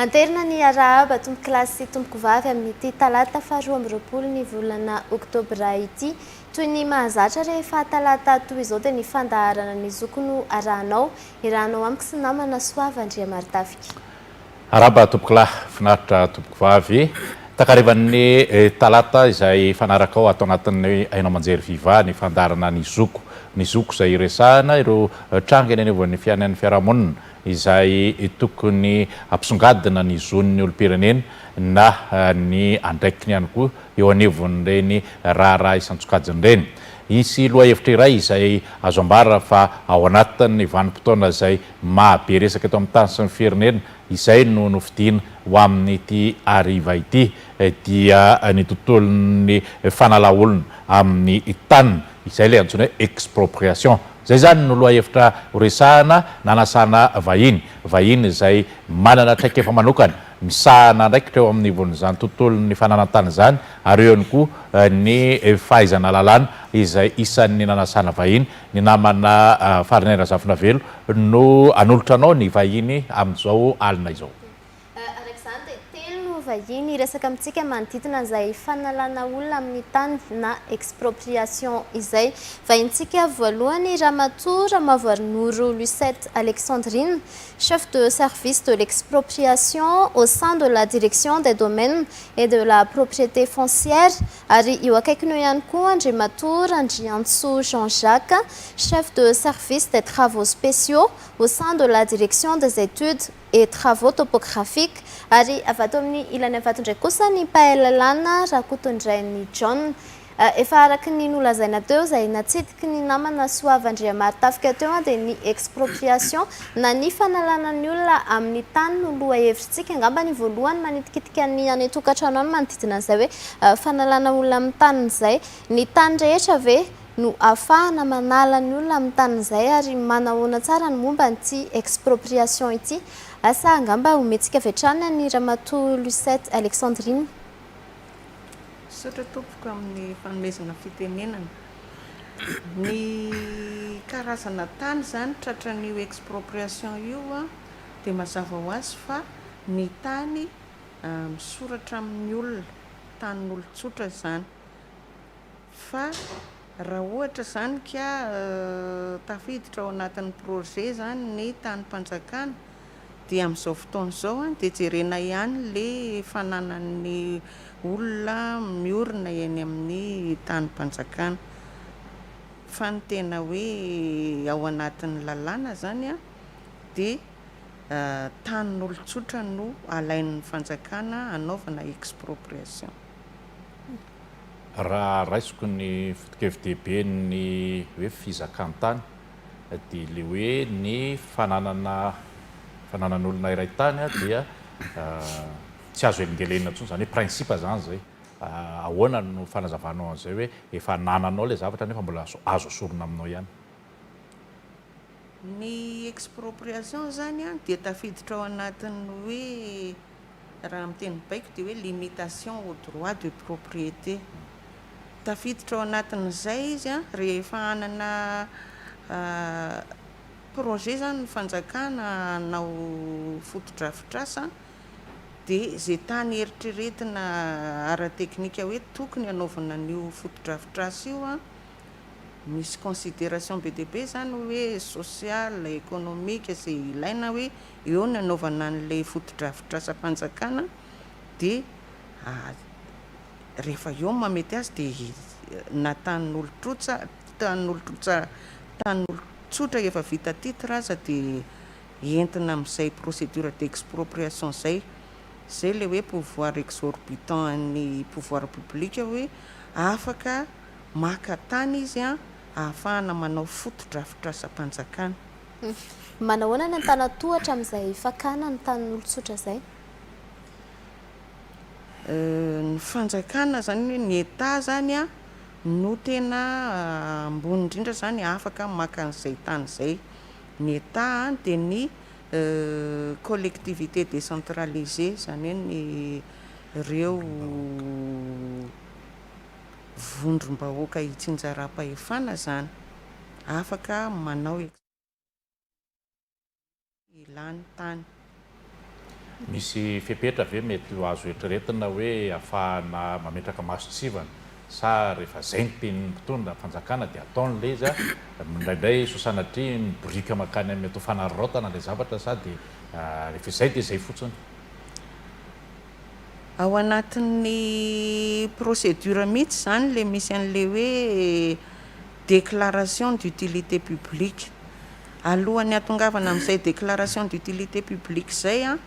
Anterina ny arahaba tompo kilasy tompoko vavy amin'ity talata faharoa amby roapolo ny volana oktobra ity. Toy ny mahazatra rehefa talata toy izao dia ny fandaharana ny zoko no arahanao. Irahanao amiko sy namana Soavandriamartafika. Araba tompokolahy finaritra tompoko vavy. Takarivan'ny talata izay fanaraka ao atao anatin'ny haino aman-jery viva ny fandaharana ny zoko. Ny zoko izay resahana ireo tranga eny anivon'ny fiainan'ny fiarahamonina izay tokony ampisongadina ny zon'ny olom-pirenena na ny andraikiny ihany koa eo anivon'ireny raharaha isan-tsokajiny ireny. Isy loha hevitra iray izay azo ambara fa ao anatin'ny vanim-potoana izay mahabe resaka eto amin'ny tany sy ny firenena izay no nofidiana ho amin'ity hariva ity dia ny tontolon'ny fanalaolona amin'ny tany izay ilay antsoina hoe expropriation. Zay zany no loha hevitra resahana nanasana vahiny izay manana traikefa manokana misahana ndraikitra eo amin'ny ivon'izany tontolon'ny fananantany izany ary eo ihany koa ny fahaizana lalàna izay isan'ny nanasana vahiny. Ny namana Farinera Zafinavelo no anolotra anao ny vahiny amin'izao alina izao. Vahiny resaka amintsika manodidina izay fanalana olona amin'ny tany na expropriation izay. Vahintsika voalohany Ramatoa Ramavoarinoro Lucette Alexandrine, chef de service de l'expropriation au sein de la direction des domaines et de la propriété foncière. Ary eo akaikiny ihany koa Andriamatoa Randriantso Jean-Jacques, chef de service des travaux spéciaux au sein de la direction des études et travaux topographiques. Ary avato amin'ny ilany avato ndray kosa ny mpahalalana Rakotondrainy John. Efa araka ny nolazaina teo izay natsidiky ny namana Soavandriamartafika teo dia ny expropriation na ny fanalana ny olona amin'ny tany no loha hevitrintsika. Angamba ny voalohany manitikitika ny any tokantrano any manodidina izay hoe fanalana olona amin'ny tany izay. Ny tany rehetra ve no ahafahana manala ny olona amin'ny tany izay ary manahoana tsara ny momba n'ity expropriation ity. Asa angamba ometsika vetrana ny Ramatoa Lucette Alexandrine. Sotra tompoko amin'ny fanomezana fitenenana. Ny karazana tany zany tratran'io expropriation io dia mazava ho azy fa ny tany misoratra amin'ny olona, tanin'olon-tsotra zany. Fa raha ohatra zany ka tafiditra ao anatin'ny projet zany ny tany-panjakana dia amin'izao fotoana izao dia jerena ihany le fananan'ny olona miorina eny amin'ny tany-panjakana. Fa ny tena hoe ao anatin'ny lalàna zany dia tanin'olon-tsotra no alain'ny fanjakana anaovana expropriation. Raha raisiko ny foto-kevi-dehibe ny hoe fizakan-tany dia le hoe ny fananan'olona iray tany dia tsy azo elingelena intsony zany hoe prinsipa zany zay. Ahoana no fanazavanao an'izay hoe efa nananao le zavatra nefa mbola azo asorona aminao ihany. Ny expropriation zany dia tafiditra ao anatin'ny hoe raha amin'ny teny baiko dia hoe limitation au droit de propriété. Tafiditra ao anatin'izay izy rehefa hanana projet zany ny fanjakana hanao foto-drafitrasa dia zay tany eritreretina ara-teknika hoe tokony hanaovana an'io foto-drafitrasa io misy considération be dia be zany hoe social, économique izay ilaina hoe eo ny hanaovana an'ilay foto-drafitrasa-panjakana dia rehefa eo mamety azy dia na tanin'olon-tsotra efa vita titre aza dia entina amin'izay procédure d'expropriation zay. Zay le hoe pouvoir exorbitant ny pouvoir public hoe afaka maka tany izy ahafahana manao foto-drafitrasa-panjakana. Manahoana ny antanatohatra amin'izay fakana ny tanin'olon-tsotra zay? Ny fanjakana zany ny état zany no tena ambony indrindra zany afaka maka an'izay tany zay. Ny état dia ny collectivité décentralisée zany hoe ny ireo vondrom-bahoaka hitsinjaram-pahefana zany afaka manao ilany tany. misy fepetra ve mety ho azo eritreretina hoe ahafahana mametraka masotsivana sa rehefa zay ny tenin'ny mpitondra fanjakana dia ataon'le izy a indraindray sosanatria miborika makany amin'ny atao fanariraotana le zavatra sady rehefa izay dia izay fotsiny ao anatin'ny procédure mihitsy zany le misy an'le hoe déclaration d'utilité publique alohan'ny atongavana amin'izay déclaration d'utilité publique zay a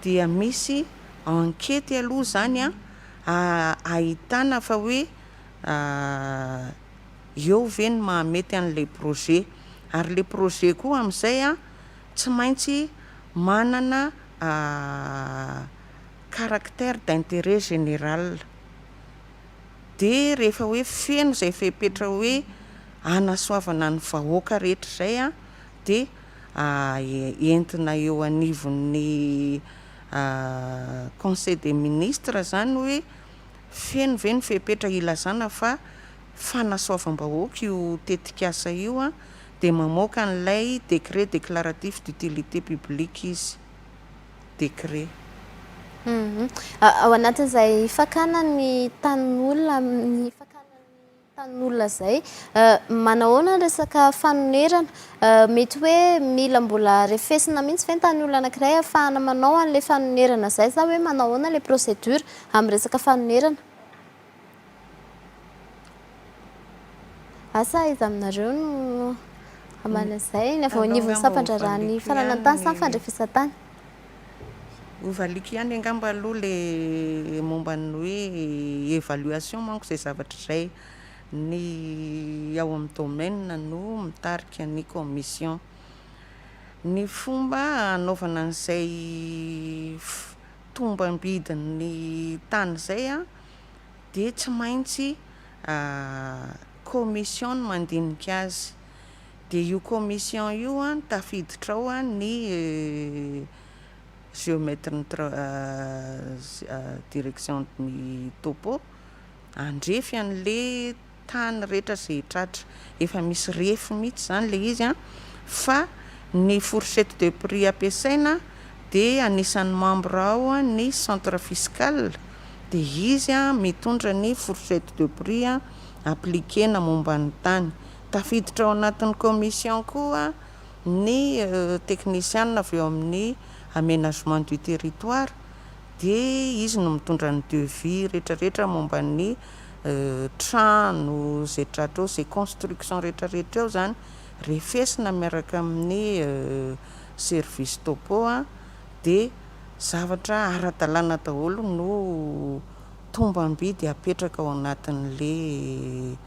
dia misy enquête aloha zany a ahitana fa hoe eo ve ny mahamety an'le projet ary le projet koa amin'izay a tsy maintsy manana caractère d'intérêt général de rehefa hoe feno zay fepetra hoe anasoavana ny vahoaka rehetra zay a de entina eo anivon'ny conseil des ministres zany hoe feno ve ny fepetra ilazana fa fanasoavam-bahoaka io tetikasa io a de mamoaka an'ilay décret déclaratif d'utilité publique izy décret ao anatin'izay fakana ny tanin'olona amin'ny tanin'olona zay manahoana ny resaka fanonerana mety hoe mila mbola refesina mihitsy ve ny tanin'olona anankiray ahafahana manao an'le fanonerana zay sa hoe manahoana le procédure amin'ny resaka fanonerana asa izy aminareo no aman'izay ny avy ao anivon'ny sampandrarany fananan-tany sa fandrefesa-tany ovaliky ihany angamba aloha le momba ny hoe évaluation manko zay zavatra zay ny ao amin'ny domaine no mitarika ny commission ny fomba anaovana an'izay tombam-bidin'ny tany zay a de tsy maintsy commission no mandinika azy de io commission io a tafiditra ao a ny géomètre ny direction ny topo andrefy an'le tany rehetra zay tratra efa misy refy mihitsy zany le izy a fa ny fourchette de prix ampiasaina de anisan'ny membre ao a ny centre fiscal de izy a mitondra ny fourchette de prix a appliqué na momba ny tany tafiditra ao anatin'ny commission koa ny technicien avy eo amin'ny aménagement du territoire de izy no mitondra ny devis rehetrarehetra momba ny trano zay tratra eo zay construction rehetrarehetra eo zany refesina miaraka amin'ny service topo a de zavatra ara-dalàna daholo no tombam-bidy apetraka ao anatin'le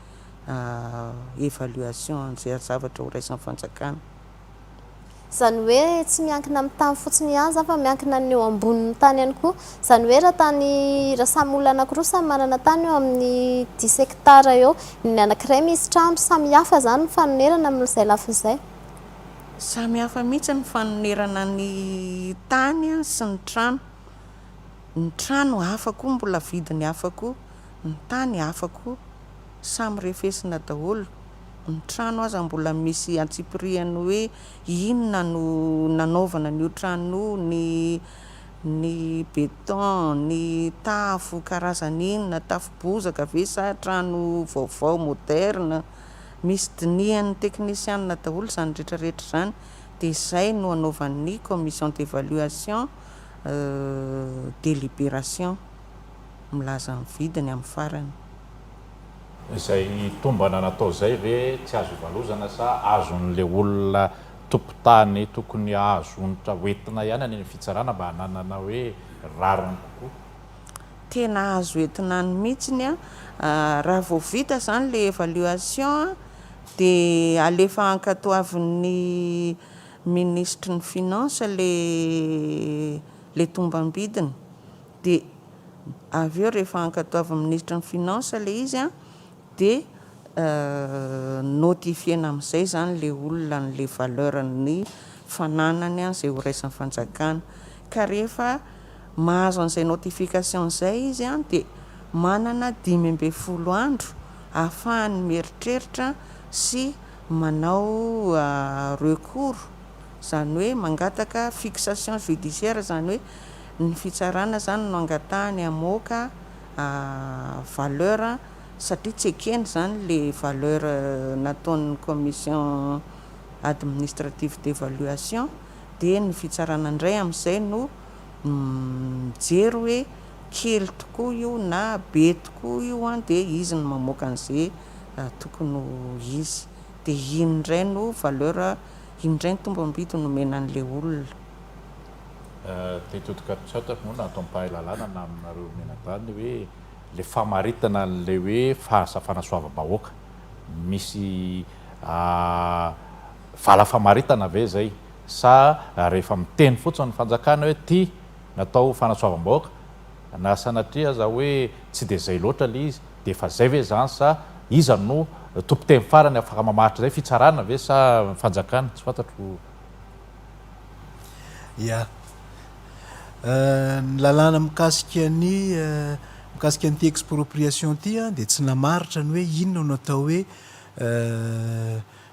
évaluation zay zavatra ho raisin'ny fanjakana zany hoe tsy miankina amin'ny tany fotsiny ihany fa miankina ny eo ambonin'ny tany ihany koa zany hoe raha tany raha samy olona anankiroa samy manana tany eo amin'ny 10 hectara eo ny anankiray misy trano samy hafa zany ny fanonerana amin'izay lafa izay samy hafa mihitsy ny fanonerana ny tany sy ny trano hafa koa mbola vidiny hafa koa ny tany hafa koa samy refesina daholo ny trano aza mbola misy antsipriany hoe inona no nanaovana n'io trano ny béton ny tafo karazany inona tafo bozaka ve sa trano vaovao moderne misy dinihan'ny technicien daholo zany rehetrarehetra zany de zay no anaovan'ny commission d'évaluation délibération milaza ny vidiny amin'ny farany izay tombana natao zay ve tsy azo ivalozana sa azon'le olona tompotany tokony azontra hoentina ihany any fitsarana mba hananana hoe rariny kokoa tena azo entina ny mihitsiny a raha vao vita zany le évaluation de alefa ankatoavin'ny ministre ny finance le tombam-bidiny de avy eo rehefa ankatoavin'ny ministre ny finance le izy a de notifiena amin'izay zany le olona n'le valeur ny fananany a zay ho raisin'ny fanjakana ka rehefa mahazo an'izay notification zay izy a de manana 10 andro ahafahany mieritreritra sy manao recours zany hoe mangataka fixation judiciaire zany hoe ny fitsarana zany no angatahany amoaka valeur satria tsy ekeny zany le valeur nataon'ny commission administrative d'évaluation dia ny fitsarana indray amin'izay no mijery hoe kely tokoa io na be tokoa io dia izy no mamoaka an'izay tokony izy dia iny indray no valeur iny indray ny tombam-bidy nomena an'le olona. Tetotokatsaota moa na atao mpahalalana na aminareo menatany hoe le famaritana le hoe fahasafana soavam-bahoaka misy vala famaritana ve zay sa rehefa miteny fotsiny ny fanjakana hoe ty natao fanasoavam-bahoaka na sanatria za hoe tsy de zay loatra le izy de efa zay ve zany sa iza no tompo-teny farany afaka mamaritra zay fitsarana ve sa fanjakana tsy fantatro. Ya ny lalàna mikasika an'ity expropriation ty dia tsy namaritra ny hoe inona no atao hoe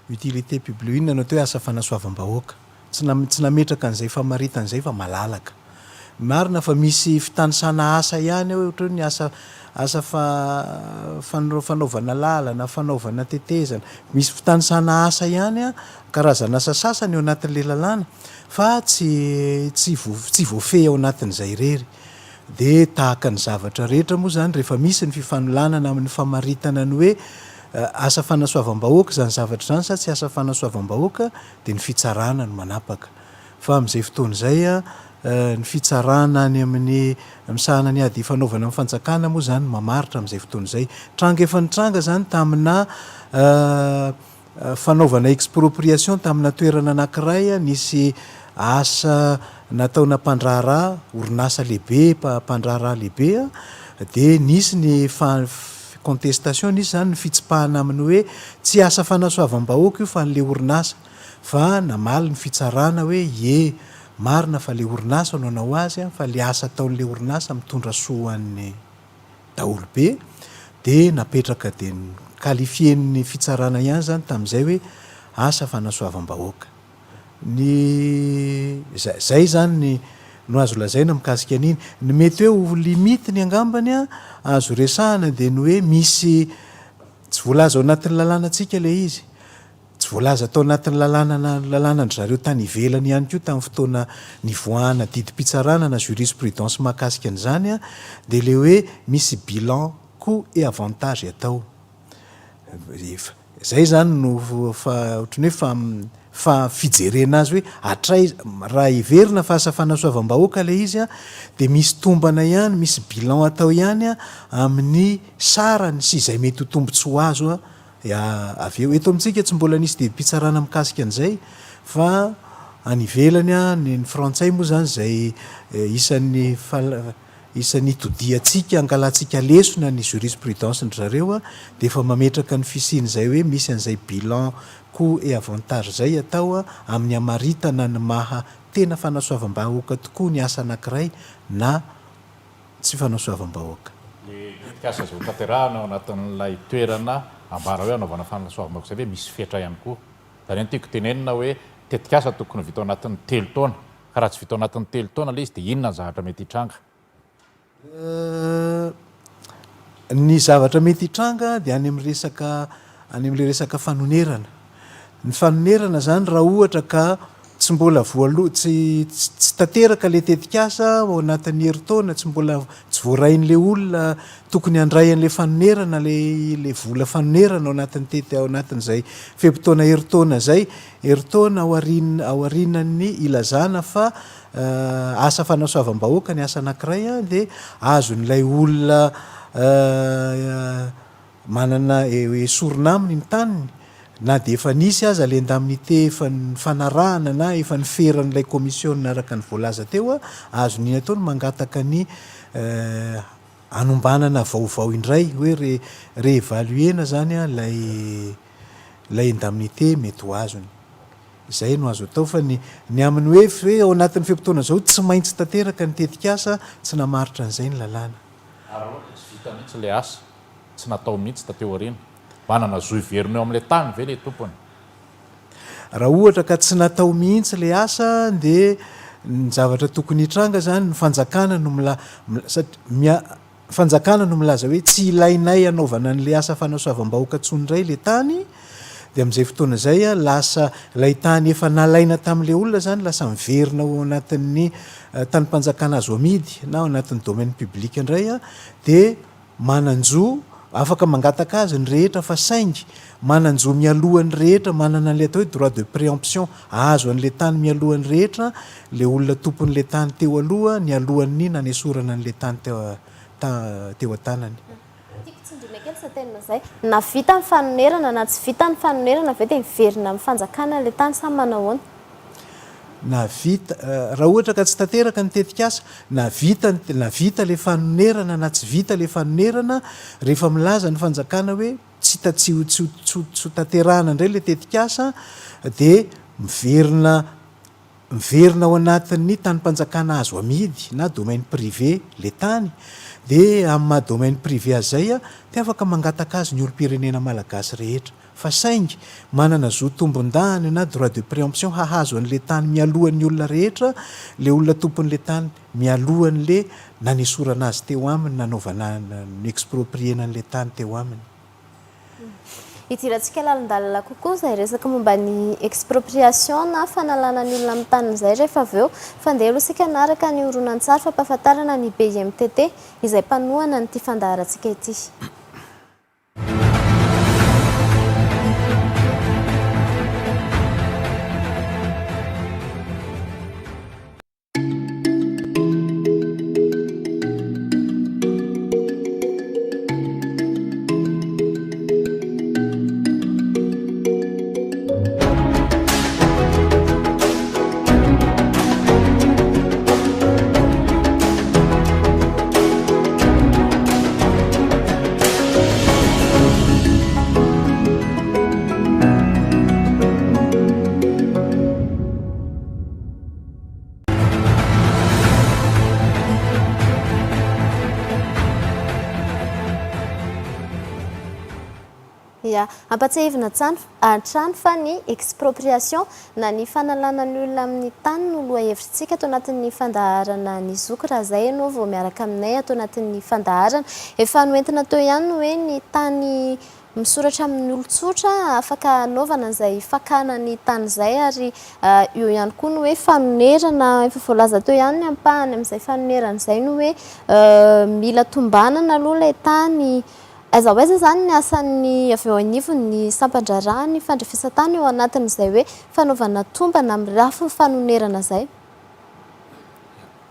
utilité publique, inona no atao hoe asa fanasoavam-bahoaka, tsy nametraka an'izay famaritan'izay fa malalaka. Marina fa misy fitanisana asa ihany hoe ohatra hoe ny asa fanaovana lalana, fanaovana tetezana, misy fitanisana asa ihany karazana asa sasany eo anatin'le lalàna fa tsy voafehy ao anatin'izay rery. Dia tahaka ny zavatra rehetra moa zany rehefa misy ny fifanolanana amin'ny famaritana ny hoe asa fanasoavam-bahoaka zany zavatra zany sa tsy asa fanasoavam-bahoaka dia ny fitsarana no manapaka. Fa amin'izay fotoana izay ny fitsarana any amin'ny misahana ny ady fanaovana amin'ny fanjakana moa zany mamaritra amin'izay fotoana izay. Tranga efa nitranga zany tamina fanaovana expropriation tamina toerana anankiray nisy asa nataona mpandraharaha, orinasa lehibe, mpandraharaha lehibe dia nisy ny contestation, nisy zany ny fitsipahana amin'ny hoe tsy asa fanasoavam-bahoaka io fa n'le orinasa, fa namaly ny fitsarana hoe marina fa le orinasa no nanao azy fa le asa ataon'le orinasa mitondra soan'ny daholobe dia napetraka dia qualifien'ny fitsarana ihany zany tamin'izay hoe asa fanasoavam-bahoaka. Zay zany no azo lazaina mikasika an'iny. Ny mety hoe limite ny angambany azo resahana dia ny hoe misy tsy voalaza ao anatin'ny lalànantsika le izy, tsy voalaza tao anatin'ny lalàna ny zareo tany ivelany ihany koa tamin'ny fotoana nivoahana didim-pitsarana na jurisprudence mahakasika an'izany dia le hoe misy bilan coût et avantage atao. Zay zany no ohatrany hoe fa fijerena azy hoe hatray raha iverina fa asa fanasoavam-bahoaka le izy dia misy tombana ihany, misy bilan atao ihany amin'ny sarany sy izay mety ho tombontso ho azo avy eo. Eto amintsika tsy mbola nisy didim-pitsarana mikasika an'izay fa any ivelany ny frantsay moa zany zay isan'ny todiantsika angalantsika lesona ny jurisprudence ny zareo dia efa mametraka ny fisiny zay hoe misy an'izay bilan coût et avantage zay atao amin'ny amaritana ny maha tena fanasoavam-bahoaka tokoa ny asa anankiray na tsy fanasoavam-bahoaka. Le tetikasa zay hotanterahana ao anatin'ilay toerana ambara hoe anaovana fanasoavam-bahoaka zay hoe misy fetra ihany koa. Zany tiako tenenina hoe tetikasa tokony vita ao anatin'ny 3 taona, ka raha tsy vita ao anatin'ny 3 taona le izy dia inona ny zavatra mety hitranga? Ny zavatra mety hitranga dia any amin'le resaka fanonerana. Ny fanonerana zany raha ohatra ka tsy mbola tsy tanteraka le tetikasa ao anatin'ny herintaona, tsy voarain'le olona tokony handray an'le fanonerana le vola fanonerana ao anatin'izay fempotoana herintaona zay, herintaona aorinan'ny ilazana fa asa fanasoavam-bahoaka ny asa anankiray dia azon'ilay olona manana esorina aminy ny taniny na dia efa nisy aza l'indemnité efa ny fanarahana na efa ny feran'ilay commission naraka ny voalaza teo azon'iny atao no mangataka ny anombanana vaovao indray hoe réévaluena zany lay indemnité mety ho azony. Izay no azo atao fa ny amin'ny hoe ao anatin'ny fempotoana zao tsy maintsy tanteraka ny tetikasa tsy namaritra an'izay ny lalàna. Ary ohatra tsy vita mihitsy le asa, tsy natao mihitsy tateo aoriana, manana zo iverina eo amin'ilay tany ve le tompony? Raha ohatra ka tsy natao mihitsy le asa dia ny zavatra tokony hitranga zany ny fanjakana no fanjakana no milaza hoe tsy ilainay anaovana n'le asa fanasoavam-bahoaka tsonydray le tany, de amin'izay fotoana zay a lasa lay tany efa nalaina tamin'le olona zany lasa miverina ao anatin'ny tanympanjakana azo amidy na ao anatin'ny domaine public indray a, de mananjo afaka mangataka azy ny rehetra fa saingy mananjo mialohan'ny rehetra, manana an'le atao hoe droit de préemption, azo an'le tany mialohan'ny rehetra le olona tompon'le tany teo aloha ny alohan'ny nanesorana an'le tany teo an-tanany. Zay na vita ny fanonerana na tsy vita ny fanonerana ve de miverina amin'ny fanjakana le tany samy manao ahoana? Na vita raha ohatra ka tsy tanteraka ny tetikasa na vita le fanonerana na tsy vita le fanonerana, rehefa milaza ny fanjakana hoe tsy tanterahana indray le tetikasa de miverina ao anatin'ny tanympanjakana azo amidy na domaine privé le tany, de amin'ny maha domaine privé azy zay a de afaka mangataka azy ny olom-pirenena malagasy rehetra, fa saingy manana zo tombon-dany na droit de préemption hahazo an'le tany mialohan'ny olona rehetra, le olona tompon'le tany mialohan'le nanesorana azy teo aminy, nanaovana ny expropriena an'le tany teo aminy. Idirantsika lalindalina kokoa zay resaka momba ny expropriation na fanalana ny olona amin'ny tany zay rehefa avy eo fandeha aloha isika naraka ny horonan-tsary fampahafantarana ny BIMTT izay mpanohana nyity fandaharantsika ity. Ampatsahivina trano fa ny expropriation na ny fanalana ny olona amin'ny tany no loha hevitrintsika ato anatin'ny fandaharana ny zoky, raha zay ianao vao miaraka aminay ato anatin'ny fandaharana. Efa noentina teo ihany hoe ny tany misoratra amin'ny olon-tsotra afaka anaovana izay fakana ny tany zay, ary eo ihany koa no hoe fanonerana efa voalaza teo ihany ny ampahany amin'izay fanonerana izay no hoe mila tombanana aloha ilay tany. Aiza ho aiza zany ny asan'ny avy eo anivony ny sampandraraha ny fandrefesa-tany eo anatin'izay hoe fanaovana tombana amin'ny rafy fanonerana zay.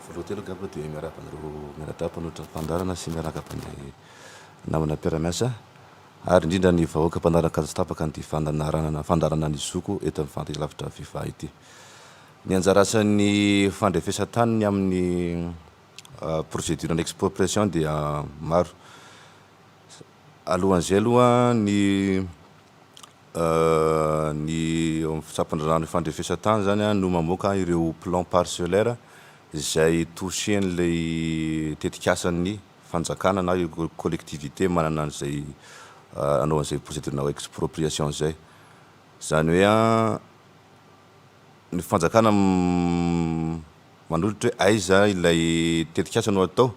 Voaloha telo gaba dia miaraka amin'ireo miara-mpanohitra fandarana sy miaraka amin'ny namana mpiara-miasa ary indrindra ny vahoaka mpandaran-kazo tapaka ny fandarana ny zoko eto amin'ny fandelavitra fivaha ity. Ny anjara asan'ny fandrefesa-tany amin'ny procédure ny expropriation dia maro. Alohan'izay aloha ny sampandrarahana fandrefesa-tany zany no mamoaka ireo plan parcellaire izay touchen'ilay tetikasan'ny fanjakana na collectivité manana an'izay anaovan'izay procédure na expropriation zay. Zany hoe ny fanjakana manolotra hoe aiza ilay tetikasa no atao,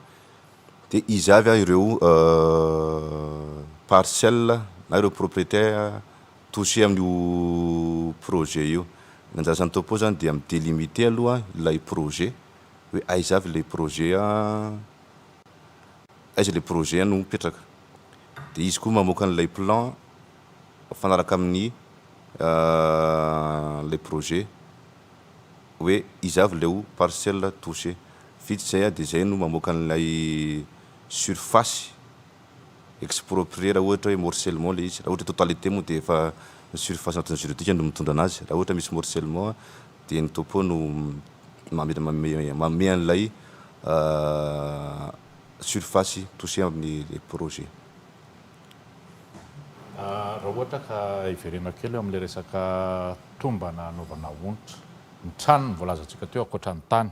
de izy avy ireo parcelle na ireo propriétaire touché amin'io projet io. Ny anjara asan'ny topo zany dia midélimiter aloha ilay projet hoe aiza avy ilay projet aiza ilay projet no mipetraka, de izy koa mamoaka an'ilay plan fanaraka amin'ny lay projet hoe iza avy leo parcelle touché. Vita zay de zay no mamoaka an'ilay surface exproprié raha ohatra hoe morcellement le izy, raha ohatra totalité moa de efa surface anatin'ny juridique no mitondra anazy. Raha ohatra misy morcellement de ny topo no manome an'ilay surface touché amin'ny projet. Raha ohatra ka hiverena kely amin'ilay resaka tombana anaovana onitra, ny trano ny voalazantsika teo ankoatra ny tany,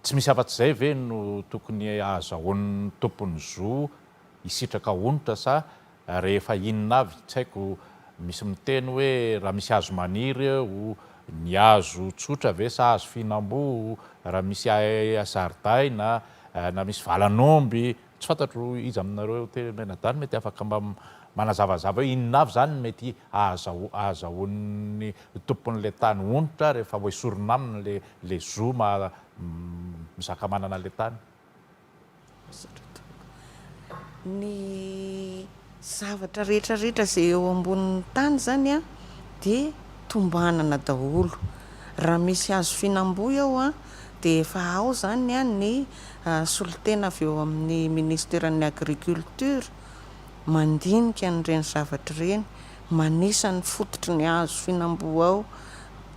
tsy misy afa-tsy izay ve no tokony azahoan'ny tompony zo hisitraka onitra sa rehefa inona avy? Tsy haiko, misy miteny hoe raha misy hazo maniry eo ny azo tsotra ve sa azo fihinam-bo raha misy azaridaina na misy valanomby tsy fantatro izy aminareo temenadany mety afaka mba manazavazava inona avy zany mety azahoan'ny tompon'le tany onitra rehefa voesorona aminy le zoma mizaka manana le tany. Ny zavatra rehetrarehetra zay eo ambonin'ny tany zany a dia tombanana daholo. Raha misy hazo fihinam-bo eo a dia efa ao zany a ny solitena avy eo amin'ny ministeran'ny agriculture mandinika n'ireny zavatra ireny, manisa ny fototry ny hazo fihinam-bo ao,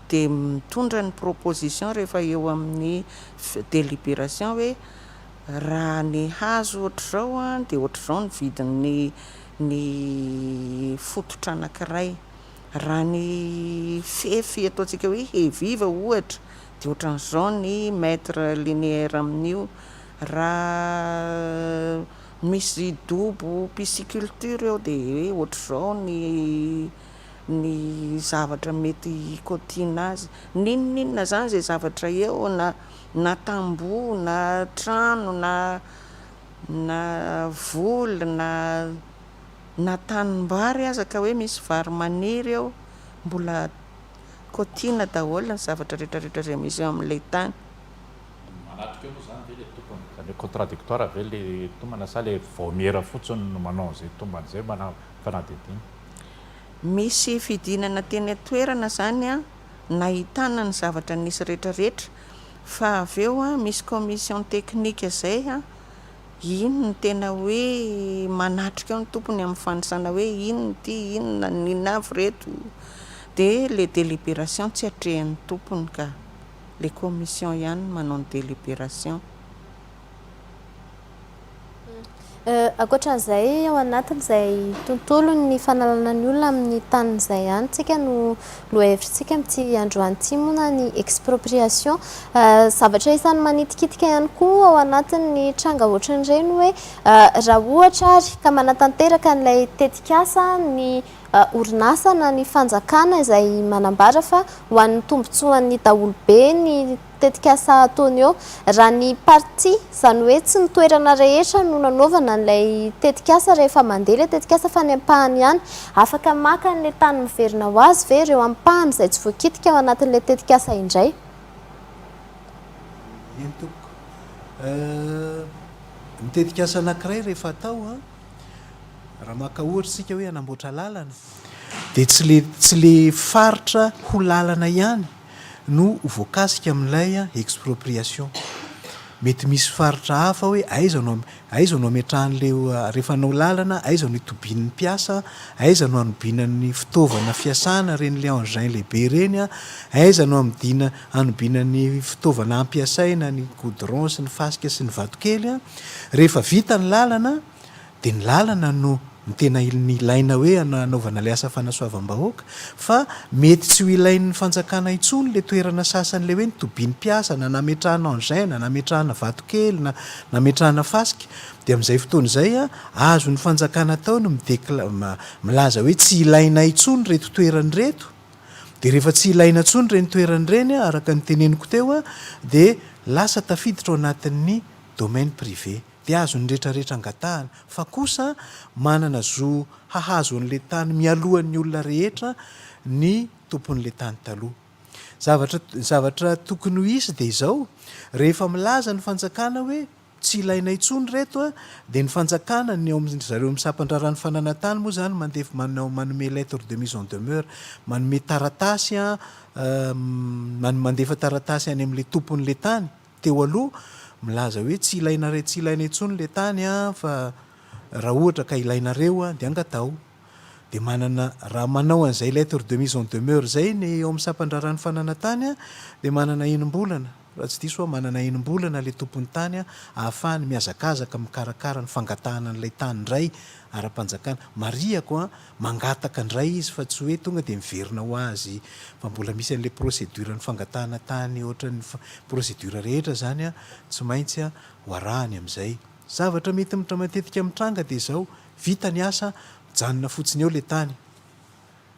dia mitondra ny proposition rehefa eo amin'ny délibération hoe raha ny hazo ohatr'izao a dia ohatr'izao ny vidin'ny ny fototra anankiray. Raha ny fefy ataontsika hoe heviva ohatra dia ohatran'izao ny mètre linéaire amin'io. Raha misy dobo pisciculture eo dia hoe ohatr'izao ny zavatra mety kotina azy. Ninona zany zay zavatra eo na tamboho na trano na voly na tanimbary aza ka hoe misy vary maniry eo, mbola kotina daholo ny zavatra rehetrarehetra zay misy eo amin'ilay tany. Manatrika eo moa zany ve le tompony zany hoe contradictoire ve le tombana sa le vomiera fotsiny no manao an'izay tombany zay fanadidina? Misy fidinana teny atoerana zany a nahitana ny zavatra nisy rehetrarehetra, fa avy eo a misy commission technique zay a ino ny tena hoe manatrika eo ny tompony amin'ny fanisana hoe ino ty inona nina avy reto, dia le délibération tsy atrehan'ny tompony ka le commission ihany manao ny délibération. Ankoatran'izay ao anatin'izay tontolo ny fanalana ny olona amin'ny tanin'izay ihany tsika no lohahevitrintsika amin'ity androany ity moa ny expropriation. Zavatra isany manitikitika ihany koa ao anatin'ny tranga ohatran'ireny hoe raha ohatra ary ka manatanteraka n'ilay tetikasa ny orinasa na ny fanjakana izay manambara fa ho an'ny tombotsoan'ny daholobe ny tetikasa ataony eo, raha ny parti izany hoe tsy ny toerana rehetra no nanaovana n'ilay tetikasa rehefa mandeha ilay tetikasa fa ny ampahany ihany, afaka maka n'ilay tany miverina ho azy ve ireo ampahany izay tsy voakitika ao anatin'ilay tetikasa indray. Entoko ny tetikasa anankiray rehefa atao a raha maka ohatra sika hoe anamboatra lalana dia tsy le faritra ho lalana ihany no voakasika amin'ilay expropriation. Mety misy faritra hafa hoe aiza no ametrahan'le rehefa anao lalana, aiza no itobian'ny mpiasa, aiza no anobianany fitaovana fiasana reny le engin lehibe reny a, aiza no anobianany fitaovana ampiasaina ny goudron sy ny fasika sy ny vatokely a. Rehefa vita ny lalana dia ny lalana no ny tena ilaina hoe anaovana le asa fanasoavam-bahoaka, fa mety tsy ho ilain'ny fanjakana intsony le toerana sasany le hoe nitobian'ny mpiasa na nametrahana engin na nametrahana vatokely na nametrahana fasika. Dia amin'izay fotoana izay a azo ny fanjakana atao no milaza hoe tsy ilaina intsony reto toerany reto, dia rehefa tsy ilaina intsony reny toerany reny araka ny teneniko teo a dia lasa tafiditra ao anatin'ny domaine privé dia azo ny rehetrarehetra angatahana, fa kosa manana zo hahazo an'ilay tany mialohan'ny olona rehetra ny tompon'ilay tany taloha. Zavatra tokony ho isy dia izao, rehefa milaza ny fanjakana hoe tsy ilaina intsony reto a dia ny fanjakana ny ao amin'izareo misampandrarany fananantany moa zany manome lettre de mise en demeure, manome taratasy a mandefa taratasy any amin'ilay tompon'ilay tany teo aloha milaza hoe tsy ilaina intsony le tany a, fa raha ohatra ka ilainareo a dia angatao. Dia raha manao an'izay lettre de mise en demeure zay ny ao amin'ny sampandrarany fananantany a dia manana enim-bolana, raha tsy diso manana enim-bolana le tompon'ny tany a ahafahany mihazakazaka mikarakara ny fangatahana n'ilay tany indray ara-panjakana. Mariako a mangataka indray izy fa tsy hoe tonga dia miverina ho azy, fa mbola misy an'ilay procédure ny fangatahana tany ohatran'ny procédure rehetra zany a tsy maintsy a hoarahany amin'izay. Zavatra mety matetika mitranga dia izao, vita ny asa mijanona fotsiny eo le tany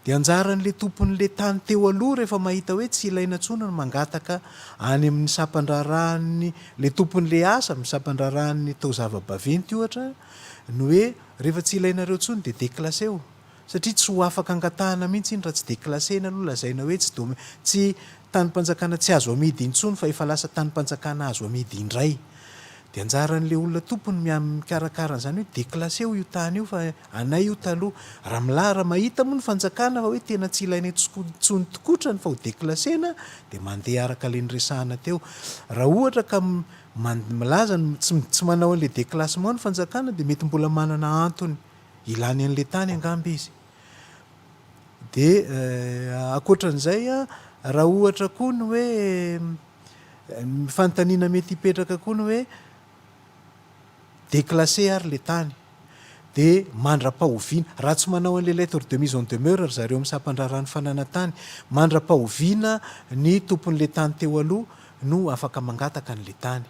dia anjaran'le tompon'le tany teo aloha rehefa mahita hoe tsy ilaina tsona no mangataka any amin'ny sampandrarahany le tompon'le asa amin'ny sampandrarahany tao zava-baventy ohatra no hoe rehefa tsy ilainareo tsony dia déclasseo satria tsy ho afaka angatahana mihitsy iny raha tsy déclassena aloha lazaina hoe tsy tanympanjakana tsy azo amidy intsony fa efa lasa tanympanjakana azo amidy indray dia anjaran'le olona tompony mikarakara an'izany hoe déclasseo io tany io fa anay io taloha raha milara mahita moa ny fanjakana fa hoe tena tsy ilaina tsony tokotrany fa ho déclassena dia mandeha araka le nyresahana teo raha ohatra ka milaza tsy manao an'le déclassement ny fanjakana dia mety mbola manana antony ilany an'le tany angamby izy dia akoatran'izay raha ohatra koa ny hoe fanontaniana mety hipetraka koa ny hoe déclassé ary le tany dia mandra-pahoviana raha tsy manao an'le lettre de mise en demeure ry zareo amin'ny sampandrarahany fananantany mandra-pahoviana ny tompon'le tany teo aloha no afaka mangataka an'le tany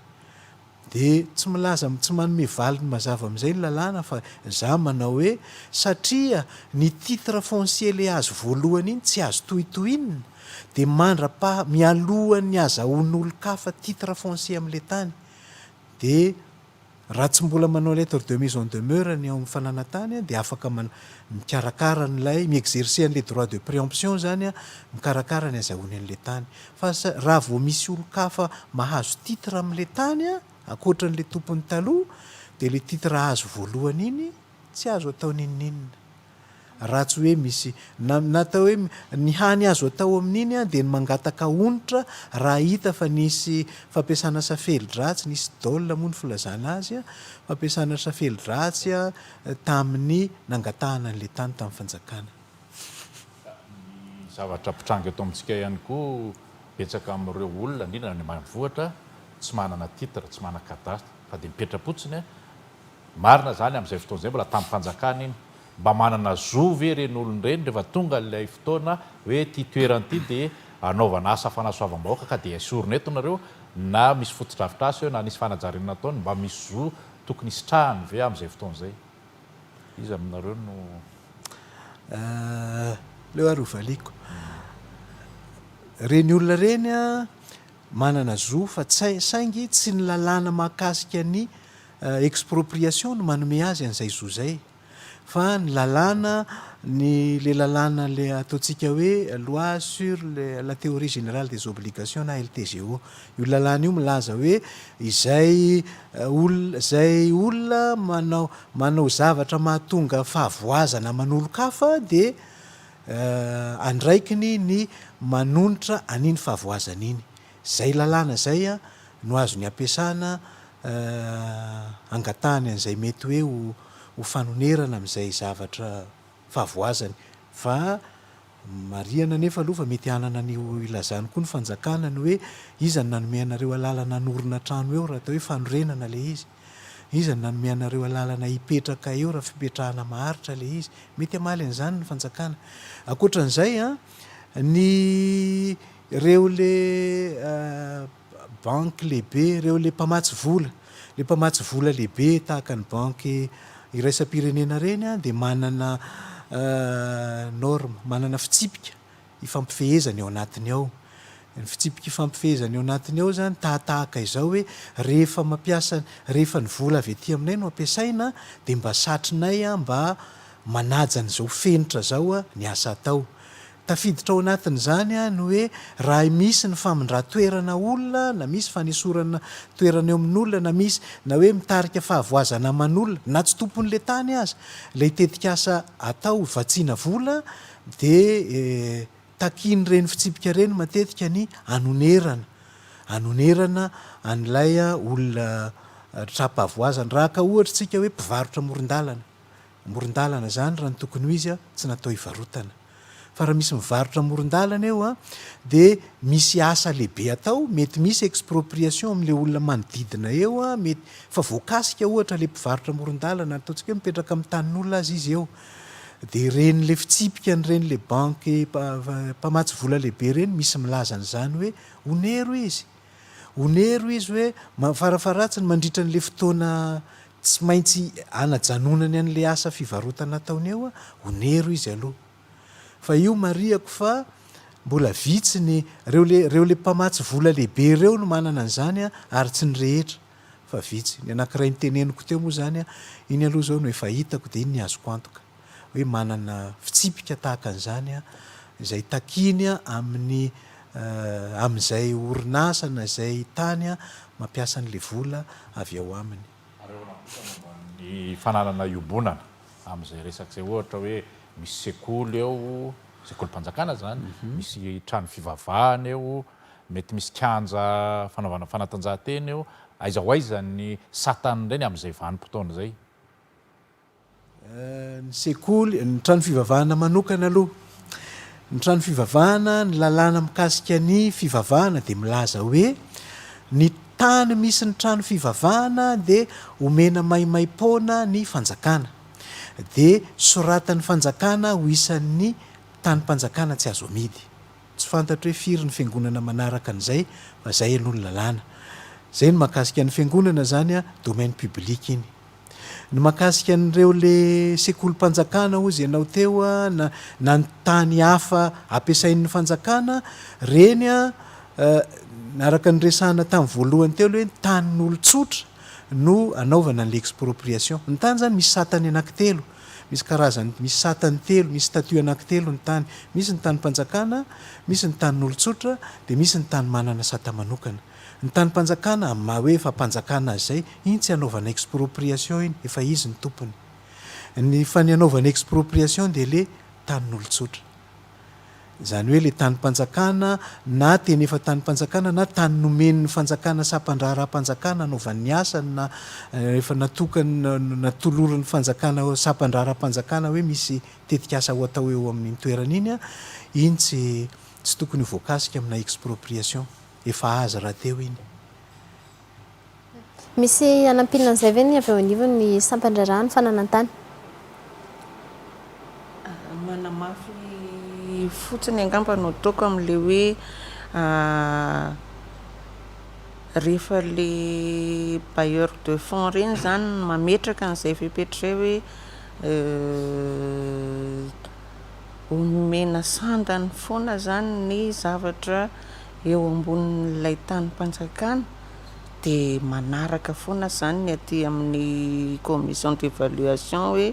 dia tsy milaza tsy manome valiny mazava amin'izay ny lalàna fa za manao hoe satria ny titre foncier le azo voalohany iny tsy azo tohitohinina dia mialohan'ny azahoan'olo-kafa titre foncier amin'le tany dia raha tsy mbola manao lettre de mise en demeure ny ao amin'ny fananantany dia afaka mikarakara n'lay mi-exercer an'le droit de préemption zany mikarakara ny azahoany an'le tany fa raha vao misy olo-kafa mahazo titre amin'le tany akoatra n'le tompony taloha dia le titre azo voalohany iny tsy azo atao nininina raha tsy hoe misy natao hoe ny hany azo atao amin'iny dia ny mangataka onitra raha hita fa nisy fampiasana safeli-dratsy nisy daola moa ny filazana azy fampiasana safeli-dratsy tamin'ny nangatahana an'le tany tamin'ny fanjakana zavatra pitranga eto amintsika ihany koa betsaka amin'ireo olona indrindra ny mavoatra tsy manana titre tsy manana cadastre fa dia mipetra-potsiny marina zany amin'izay fotoana izay mbola tamin'ny fanjakana iny mba manana zovy reny olonireny rehefa tonga ilay fotoana hoe ty toeran'ity dia anaovana asa fanasoavam-bahoaka ka dia esorina eto nareo na misy foto-drafitrasa eo na nisy fanajarena ataony mba misy zo tokony isitrahany ve amin'izay fotoana izay izy aminareo no leo ary hovaliako reny olona reny manana zo fa saingy tsy ny lalàna mahakasika ny expropriation no manome azy an'izay zo zay fa ny lalàna le lalàna le ataontsika hoe loi sur la théorie générale des obligations na LTGO io lalàna io milaza hoe izay olona manao zavatra mahatonga fahavoazana manolo-kafa dia andraikiny ny manonitra an'iny fahavoazana iny zay lalàna zay no azo ny ampiasana angatahany an'izay mety hoe ho fanonerana amin'izay zavatra fahavoazany fa mariana nefa aloha fa mety hanana ny ilazany koa ny fanjakana ny hoe izany nanome anareo alalana anorina trano eo raha atao hoe fanorenana le izy izany nanome anareo alalana hipetraka eo raha fipetrahana maharitra le izy mety hamaly an'izany ny fanjakana akoatran'izay ny reo le banque lehibe reo le mpamatsy vola lehibe tahaka ny banque iraisam-pirenena reny dia manana norme manana fitsipika ifampifehezany ao anatiny ao ny fitsipika ifampifehezany ao anatiny ao zany tahaka izao hoe rehefa ny vola avy ety aminay no ampiasaina dia mba satrinay mba manaja n'izao fenitra zao ny asa atao tafiditra ao anatin'izany no hoe raha misy ny famindra-toerana olona na misy fanesorana toerana eo amin'olona na misy na hoe mitarika fahavoazana aman'olona na tsy tompon'le tany azy ilay tetika asa atao vatsiana vola dia takiny reny fitsipika reny matetika ny anonerana an'ilay olona trapahavoazana raha ka ohatra tsika hoe mpivarotra moron-dalana zany raha ny tokony ho izy tsy natao hivarotana fa raha misy mivarotra moron-dalana eo dia misy asa lehibe atao mety misy expropriation amin'le olona manodidina eo mety fa voakasika ohatra le mpivarotra moron-dalana ataontsika hoe mipetraka amin'ny tanin'olona azy izy eo dia reny le fitsipika ny reny le banque mpamatsy vola lehibe reny misy milaza n'izany hoe onero izy hoe farafaratsiny mandritra n'le fotoana tsy maintsy anajanonany an'le asa fivarotana ataony eo onero izy aloha fa io mariako fa mbola vitsy ny reo le mpamatsy vola lehibe reo no manana an'izany a ary tsy ny rehetra fa vitsy ny anankiray nyteneniko teo moa zany a iny aloha zao no efa hitako de iny ny azoko antoka hoe manana fitsipika tahaka an'izany a izay takiny a amin'ny amin'izay orinasana izay tany a mampiasa n'le vola avy ao aminy ny fananana iobonana amin'izay resaka zay ohatra hoe misy sekoly eo sekoly mpanjakana zany misy trano fivavahana eo mety misy kianja fanaovana fanatanjahantena eo aiza ho aiza ny satany ireny amin'izay vanim-potoana zay ny sekoly ny trano fivavahana manokana aloha ny trano fivavahana ny lalàna mikasika ny fivavahana de milaza hoe ny tany misy ny trano fivavahana de omena maimaim-pona ny fanjakana de soratan'ny fanjakana ho isan'ny tany-panjakana tsy azo amidy tsy fantatro hoe firy ny fiangonana manaraka an'izay fa zay aloha ny lalàna zay ny mahakasika ny fiangonana zany a domaine public iny ny mahakasika an'ireo le sekoly-panjakana ozy ianao teo a na ny tany hafa ampiasain'ny fanjakana reny a naraka ny resahana tamin'ny voalohany teo le hoe tanyn'olon-tsotra no anaovana n'le expropriation ny tany zany misy satany anankitelo misy karazany misy satany telo misy statut anankitelo ny tany misy ny tany-panjakana misy ny tanyn'olon-tsotra de misy ny tany manana sata manokana ny tany-panjakana amin'ny maha hoe efa mpanjakana azy zay iny tsy anaovana expropriation iny efa izy ny tompony ny fa ny anaovana expropriation de le tanyn'olon-tsotra zany hoe le tany-panjakana na teny efa tany-panjakana na tany nomen'ny fanjakana sampandrara-panjakana anaovan'ny asany na efa natokany natoloran'ny fanjakana sampandrara-panjakana hoe misy tetikasa ho atao eo amin'ny toerana iny a iny tsy tokony ho voakasika amina expropriation efa aza raha teo iny misy anampinan'izay ve ny avy eo anivony sampandrarahany fananan-tany manamafy fotsiny angamba no ataoko amin'le hoe rehefa le bailleur de fonds reny zany mametraka an'izay fipetra zay hoe omena sandany foana zany ny zavatra eo ambonin'ilay tany-panjakana de manaraka foana zany ny aty amin'ny commission d'évaluation hoe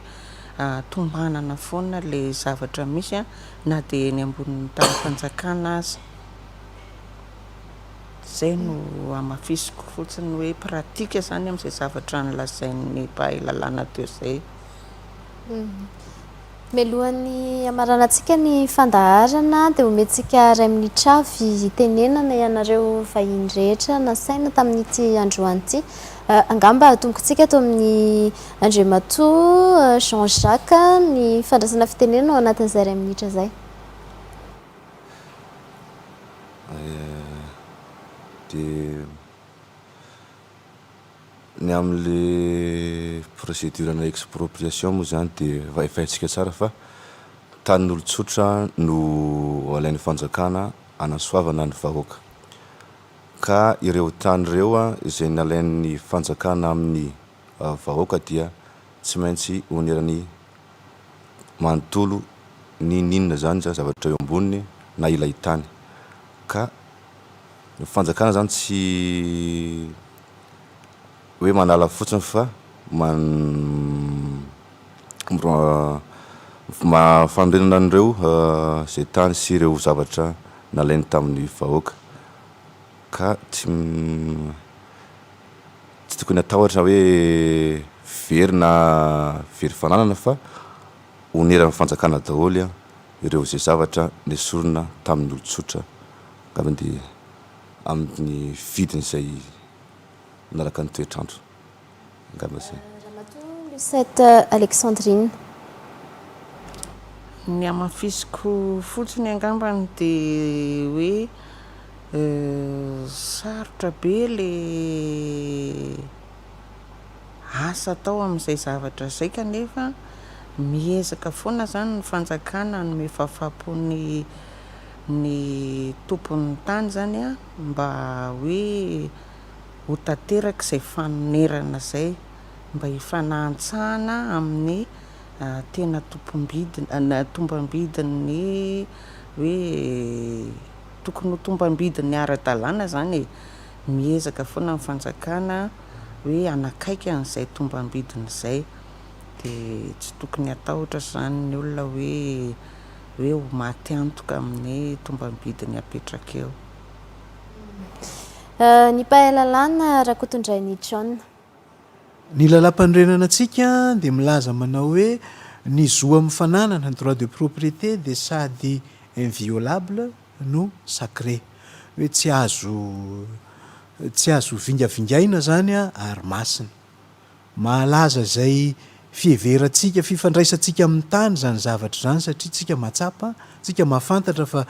tombanana foana le zavatra misy a na de ny ambonin'ny tany-panjakana azy zay no amafisiko fotsiny hoe pratika zany amin'izay zavatra nylazain'ny mpahay lalàna teo zay mialohan'ny amaranantsika ny fandaharana de omentsika ray minitra avy tenenana ianareo vahiny rehetra nasaina tamin'ity androany ity angamba atombokontsika ato amin'ny Andriamatoa Jean-Jacques ny fandraisana fitenenana ao anatin'izay ray minitra zay de ny amin'le procédure-na expropriation moa zany de vahefahintsika tsara fa tanyn'olon-tsotra no alain'ny fanjakana anasoavana ny vahoaka ka ireo tany ireo a izay nalain'ny fanjakana amin'ny vahoaka dia tsy maintsy onerany manontolo ny ninona zany za zavatra eo amboniny na ilay tany ka ny fanjakana zany tsy hoe manala fotsiny fa mafandrenana an'ireo zay tany sy ireo zavatra nalainy tamin'ny vahoaka ka tsy tokony atahotra hoe very na very fananana fa oneran'ny fanjakana daholy a ireo zay zavatra nesorona tamin'ny olo-tsotra angambany de amin'ny vidiny zay naraka ny toetrandro angamba zay Ramatoa Lucette Alexandrine ny amafisiko fotsiny angambany de hoe sarotra be le asa atao amin'izay zavatra zay kanefa miezaka foana zany ny fanjakana nome fahafaham-pony ny tompon'ny tany zany a mba hoe ho tanteraka izay fanonerana zay mba hifanahantsahana amin'ny tena tombambidiny hoe tokony ho tombambidiny ara-dalàna zany e, miezaka foana amin'ny fanjakana hoe anakaiky an'izay tombambidiny izay, dia tsy tokony atao ohatra zany ny olona hoe ho maty antoka amin'ny tombambidiny apetraka eo. Ny mpahay lalàna Rakotondrainy John. Ny lalam-panorenana antsika dia milaza manao hoe ny zo amin'ny fananana ny droit de propriété dia sady inviolable no sacré, hoe tsy azo vingavingaina zany ary masina. Mahalaza zay fiheverantsika, fifandraisantsika amin'ny tany zany zavatra zany, satria tsika mahatsapa, tsika mahafantatra fa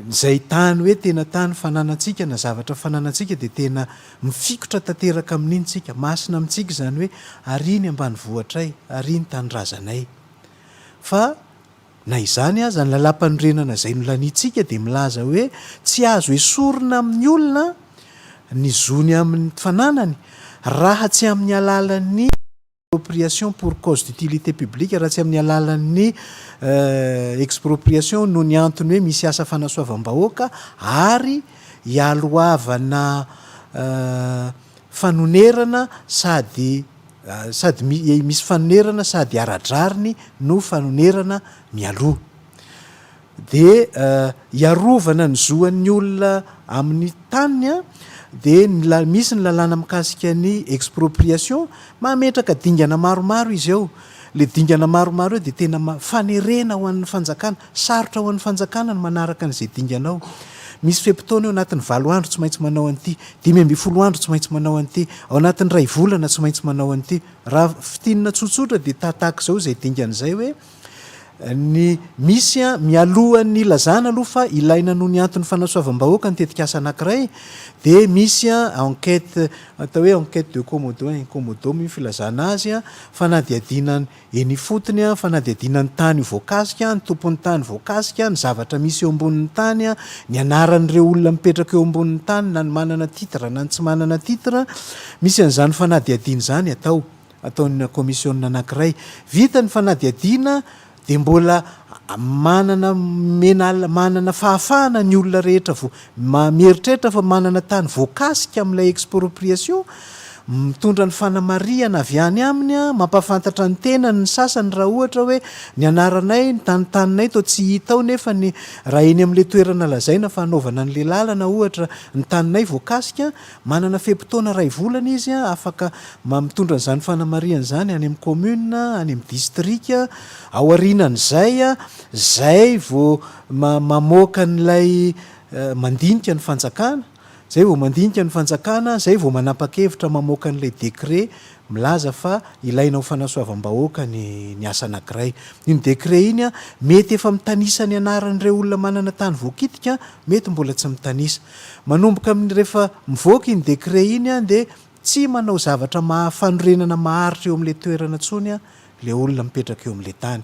zay tany hoe tena tany fananantsika na zavatra fananantsika dia tena mifikotra tanteraka amin'iny tsika, masina amintsika zany hoe ariny ambany vohatray, ariny tanyrazanay. Fa na izany aza ny lalam-panorenana zay nolanitsika dia milaza hoe tsy azo esorina amin'ny olona ny zony amin'ny fananany raha tsy amin'ny alalan'ny expropriation pour cause d'utilité publique, raha tsy amin'ny alalan'ny expropriation no ny antony hoe misy asa fanasoavam-bahoaka ary hialoavana fanonerana sady misy fanonerana sady aradrariny no fanonerana mialoha. Dia hiarovana ny zoan'ny olona amin'ny taniny dia misy ny lalàna mikasika ny expropriation, mametraka dingana maromaro izy eo. Le dingana maromaro eo dia tena fanerena ho an'ny fanjakana, sarotra ho an'ny fanjakana ny manaraka an'izay dinganao. Misy fepitaona eo anatin'ny 7 andro tsy maintsy manao an'ity, 15 andro tsy maintsy manao an'ity, ao anatin'ny 2 volana tsy maintsy manao an'ity. Raha fitinina tsotsotra dia tataka izao izay dingan'izay hoe ny misy mialohan'ny lazana aloha fa ilaina noho ny antony fanasoavam-bahoaka ny tetikasa anankiray, dia misy enquête atao hoe enquête de commodo mi filazana azy fanadihadinany eny fotony, fanadihadinany tany voakasika, ny tompon'ny tany voakasika, ny zavatra misy eo ambonin'ny tany, ny anaran'ireo olona mipetraka eo ambonin'ny tany, na ny manana titre na ny tsy manana titre. Misy an'izany fanadihadiana zany ataon'ny commissionna anankiray. Vita ny fanadihadiana dia mbola manana fahafahana ny olona rehetra mieritreritra fa manana tany voakasika amin'ilay expropriation, mitondra ny fanamariana avy any aminy, mampafantatra ny tenany ny sasany raha ohatra hoe ny anaranay, ny tanitaninay toa tsy hita ao nefa ny raha eny amin'ilay toerana lazaina fa hanaovana an'ilay lalana ohatra ny taninay voakasika, manana fepitaona 2 volana izy afaka mitondra n'izany fanamariana zany any amin'ny commune, any amin'ny district. Ao aorianan'izay zay vao mamoaka n'ilay mandinika ny fanjakana, zay vao mandinika ny fanjakana, zay vao manapa-kevitra mamoaka n'ilay décret milaza fa ilaina ho fanasoavam-bahoaka ny asa anankiray. Iny décret iny mety efa mitanisa ny anaran'ireo olona manana tany voakitika, mety mbola tsy mitanisa. Manomboka amin'ny rehefa mivoaka iny décret iny dia tsy manao zavatra fanorenana maharitra eo amin'ilay toerana tsony le olona mipetraka eo amin'ilay tany.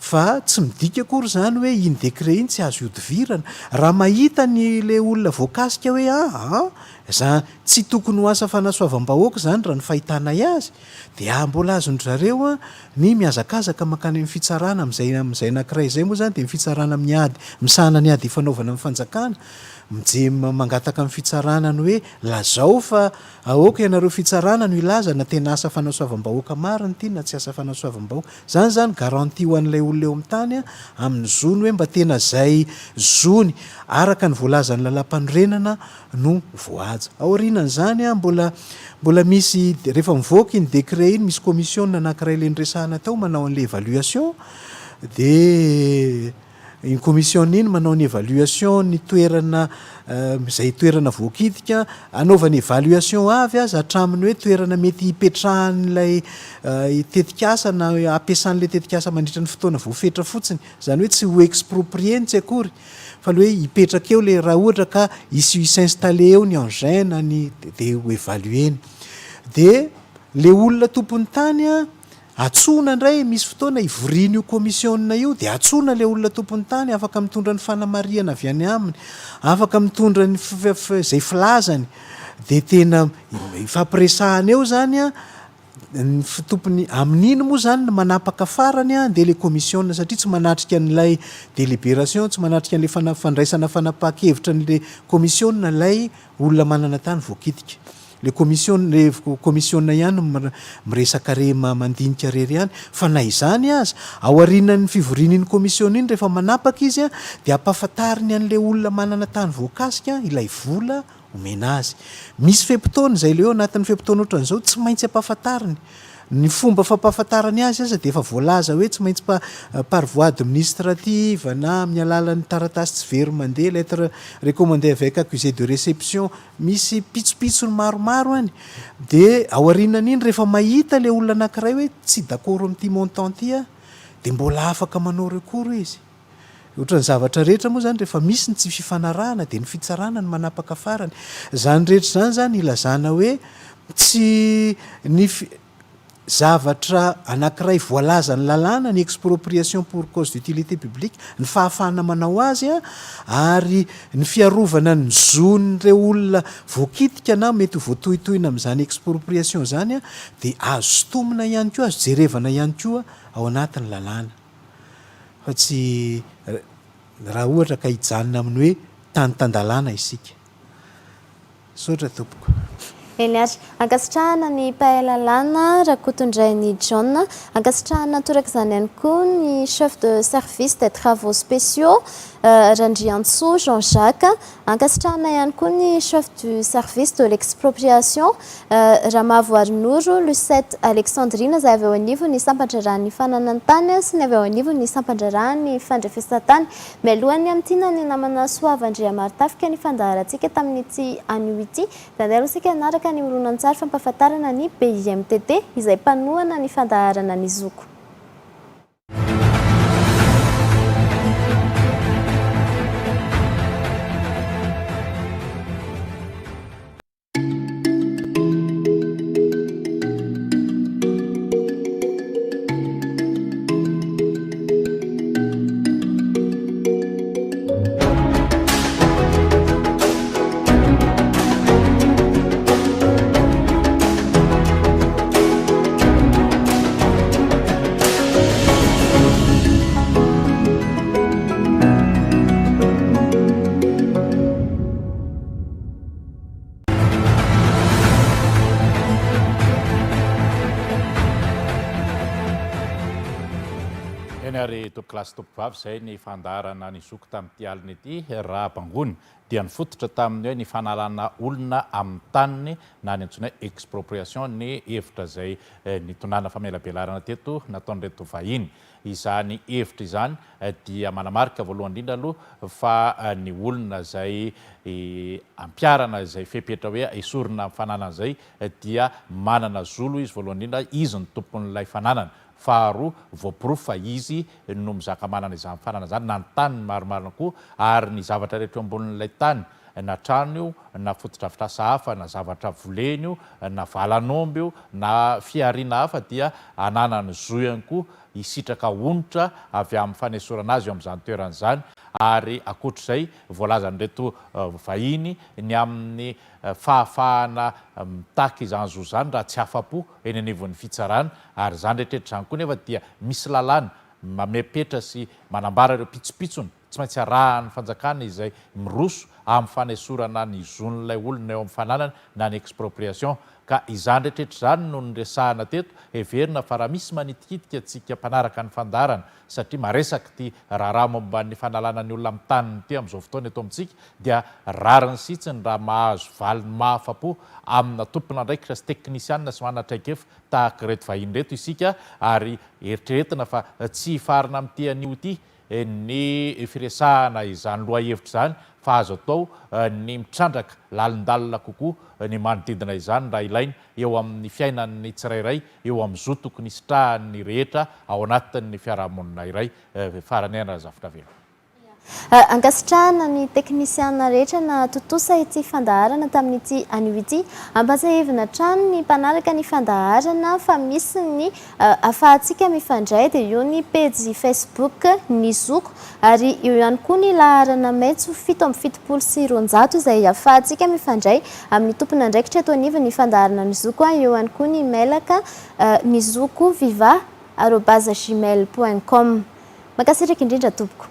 Fa tsy midika akory zany hoe iny décret iny tsy azo hodivirana. Raha mahita le olona voakasika hoe za tsy tokony ho asa fanasoavam-bahoaka zany raha ny fahitanay azy, dia mbola azony zareo ny miazakazaka makany amin'ny fitsarana amin'izay anankiray izay moa zany dia fitsarana misahana ny ady fanaovana amin'ny fanjakana, mangataka amin'ny fitsarana ny hoe lazao fa aoka ianareo fitsarana no ilaza na tena asa fanasoavam-bahoaka mariny ity na tsy asa fanasoavam-bahoaka. Zany garantie ho an'ilay olona eo amin'ny tany amin'ny zony hoe mba tena zay zony araka ny voalazan'ny lalam-panorenana no voaja. Aorianan'izany mbola misy rehefa mivoaka iny décret iny, misy commission anankiray le niresahana tao manao an'ilay évaluation, dia iny commission iny manao ny évaluation ny toerana izay toerana voakitika, anaovany évaluation avy azy hatraminy hoe toerana mety hipetrahan'ilay tetikasa na ampiasan'ilay tetikasa mandritra ny fotoana voafetra fotsiny, zany hoe tsy ho exproprieny tsy akory, fa le hoe hipetraka eo le raha ohatra ka s'installer eo ny engin dia ho évalueny. Dia le olona tompon'ny tany atsona indray misy fotoana ivoriana io commissionna io, dia atsona le olona tompon'ny tany, afaka mitondra ny fanamariana avy any aminy, afaka mitondra ny zay filazany, dia tena ifampiresahana eo zany ny fitompony amin'iny moa zany no manapaka farany a de le commission satria tsy manatrika an'ilay délibération tsy manatrika an'le fandraisana fanapahakevitra n'le commission lay olona manana tany voakitika le commission ihany miresaka re mandinika rery ihany fa na izany aza ao arinan'ny fivorian'iny commission iny rehefa manapaka izy a de ampahafantariny an'le olona manana tany voakasika ilay vola omena azy misy fepotona zay le eo anatin'ny fepotona ohatran'izao tsy maintsy ampahafantariny ny fomba fampahafantarany azy aza de efa voalaza hoe tsy maintsy par voie administrative na amin'ny alalan'ny taratasy tsy very mandeha lettre recommandé avec accusé de réception misy pitsopitsony maromaro any de ao arinan'iny rehefa mahita le olona anankiray hoe tsy d'accord amin'ity montant ty a de mbola afaka manao recours izy ohatran'ny zavatra rehetra moa zany rehefa misy ny tsy fifanarahana de ny fitsarana ny manapaka farany zany rehetra zany zany ilazana hoe tsy ny zavatra anankiray voalaza ny lalàna ny expropriation pour cause d'utilité publique ny fahafahana manao azy a ary ny fiarovana ny zon'ireo olona voakitika na mety ho voatohitohina amin'izany expropriation zany a de azo sotomina ihany koa azo jerevana ihany koa ao anatin'ny lalàna fa tsy raha ohatra ka hijanona amin'ny hoe tany-tandalàna isika sotra tompoko eny ary ankasitrahana ny mpahalalàna Rakotondrainy John ankasitrahana toraka izany ihany koa ny chef de service des travaux spéciaux Randriantsoa Jean-Jacques ankasitrahana ihany koa ny chef du service de l'expropriation Ramavoarinoro Lucette Alexandrine izay avy eo anivo ny sampandrarahany fananany tany sy ny avy eo anivo ny sampandrarahany fandrefesatany mialohany amin'ity na ny namana Soavandria Martafika ny fandaharantsika tamin'ity anio ity dandalo sika anaraka ny horonan-tsary fampahafantarana ny BIMTT izay mpanohana ny fandaharana ny zoko. ary topokilasy topovavy izay ny fandaharana ny zoko tamin'ity alina ity raha Bangony dia nifototra tamin'ny hoe ny fanalana olona amin'ny taniny na ny antsoina expropriation ny hevitra izay nitonana famelabelarana teto nataon'ireto vahiny. Izany hevitra izany dia manamarika voalohany indrindra aloha fa ny olona izay ampiarana izay fepetra hoe esorina amin'ny fananana izay dia manana zolo izy voalohany indrindra izy ny tompon'ilay fananana. Faharoa voaporofo fa izy no mizaka manana izany fanana zany na ny tany maromarona koa ary ny zavatra rehetra eo ambonin'ilay tany na trano io na fotodrafitrasa hafa na zavatra voleny io na valan'omby io na fiariana hafa dia ananany zo ihany koa hisitraka onitra avy amin'ny fanesorana azy eo amin'izany toeran'izany ary akoatr'izay voalazan'ireto vahiny ny amin'ny fahafahana mitaky izany zo zany raha tsy afa-po eny anivon'ny fitsarana ary zany rehetrarehetra zany koa nefa dia misy lalàna mamepetra sy manambara ireo pitsopitsony tsy maintsy arahan'ny fanjakana izay miroso amin'ny fanesorana ny zon'ilay olona eo amin'ny fananana na ny expropriation ka izany rehetrarehetra zany no nyresahana teto heverina fa raha misy manitikitika antsika mpanaraka ny fandarana satria maresaka ty raharaha momba ny fanalana ny olona amin'ny taniny ty amin'izao fotoana eto amintsika dia rariny sitsiny raha mahazo valiny mahafa-po amina tompona ndraikitra sy teknisianina sy manatraikefa tahaka reto vahiny reto isika ary eritreretina fa tsy farina amin'ity anio ity ny firesahana izany loha hevitra zany fa azo atao ny mitrandraka lalindalina kokoa ny manodidina izany raha ilaina eo amin'ny fiainan'ny tsirairay eo amin'izao tokony isitrahan'ny rehetra ao anatin'ny fiarahamonina iray farany aina zavatra velona. Ankasitrahana ny teknisiana rehetra na totosa ity fandaharana tamin'ity anio ity ampasahevina trano ny mpanaraka ny fandaharana fa misy ny afahantsika mifandray dia io ny page Facebook ny Zoko ary io ihany koa ny laharana maitso 770 izay afahantsika mifandray amin'ny tompona andraikitra eto aniva ny fandaharana ny Zoko io ihany koa ny mailaka ny Zoko viva@gmail.com. Makasitraka indrindra tompoko.